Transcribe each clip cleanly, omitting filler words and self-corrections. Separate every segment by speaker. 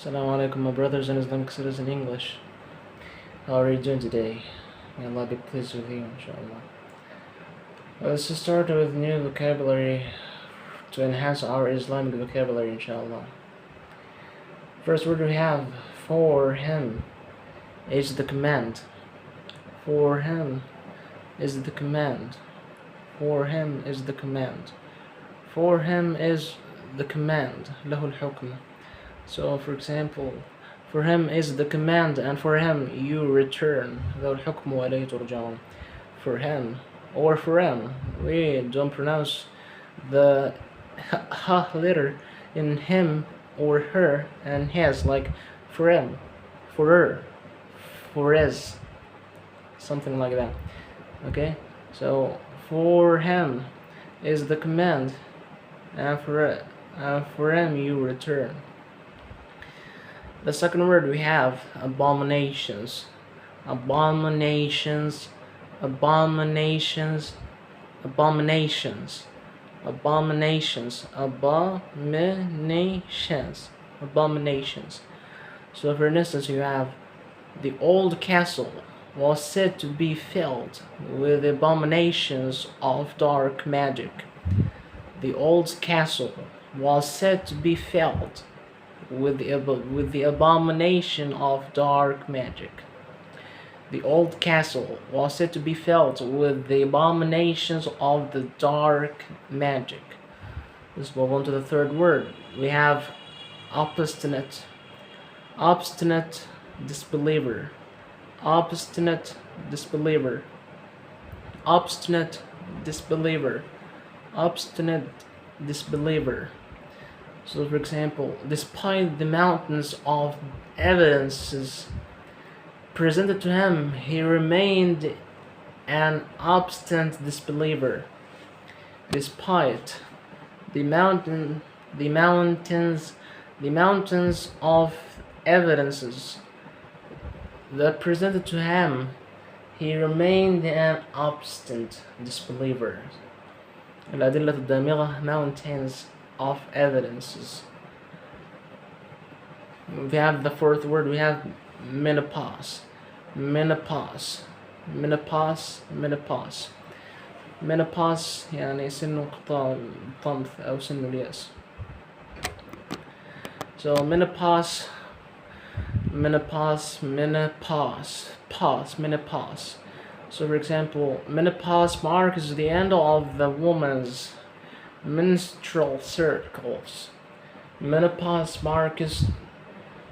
Speaker 1: Assalamu alaikum, my brothers and Islamic studies in English. How are you doing today? May Allah be pleased with you, inshallah. Let's start with new vocabulary to enhance our Islamic vocabulary, inshallah. First word we have, for him, is the command. For him is the command. For him is the command. For him is the command. له الحكم. So, for example, for him is the command, and for him you return. ذو الحكم وإليه ترجعون. For him, or for him, we don't pronounce the ha letter in him or her and his, like for him, for her, for his, something like that. Okay, so for him is the command, and for him you return. The second word we have, abominations. Abominations, abominations, abominations, abominations, abominations, abominations. So for instance, you have the old castle was said to be filled with abominations of dark magic. The old castle was said to be filled with the abomination of dark magic. The old castle was said to be filled with the abominations of the dark magic. Let's move on to the third word. We have obstinate. Obstinate disbeliever. Obstinate disbeliever. Obstinate disbeliever. Obstinate disbeliever. So, for example, despite the mountains of evidences presented to him, he remained an obstinate disbeliever. Despite the mountains of evidences that presented to him, he remained an obstinate disbeliever. الأدلة الدامغة, mountains of evidences. We have the fourth word. We have menopause. Menopause, menopause, menopause. menopause يعني سن انقطاع الطمث أو سن اليأس. So menopause, menopause, menopause, pause, menopause. So for example, menopause marks the end of the woman's menstrual cycles. Menopause marks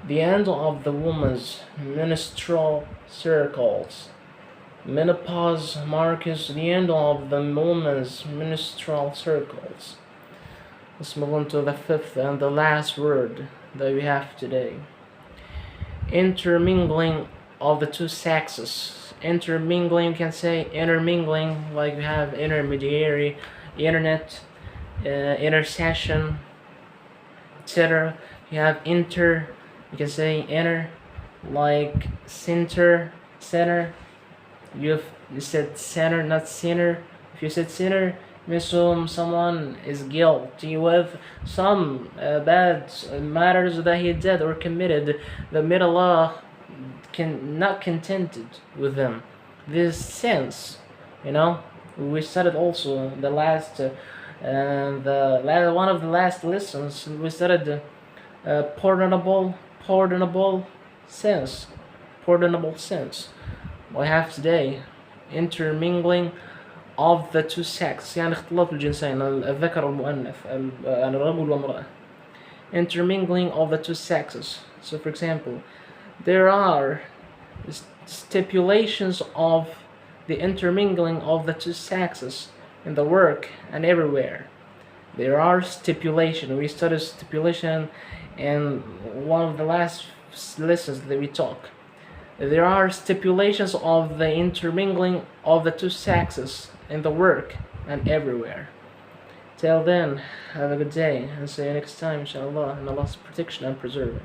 Speaker 1: the end of the woman's menstrual cycles. Menopause marks the end of the woman's menstrual cycles. Let's move on to the fifth and the last word that we have today. Intermingling of the two sexes. Intermingling, you can say intermingling, like we have intermediary, internet, intercession, etc. You have inter, you can say inner, like center, center. You said center, not sinner. If you said sinner, means someone is guilty with some bad matters that he did or committed, that made Allah not contented with them. This sense, we studied also the last. One of the last lessons, we studied pardonable sense. Pardonable sense. We have today intermingling of the two sexes. يعني اختلاط الجنسين الذكر والمؤنث يعني الرجل والمرأة. Intermingling of the two sexes. So for example, there are stipulations of the intermingling of the two sexes in the work and everywhere. There are stipulations. We studied stipulation in one of the last lessons that we talk. There are stipulations of the intermingling of the two sexes in the work and everywhere. Till then, have a good day and see you next time, inshallah, in Allah's protection and preserving.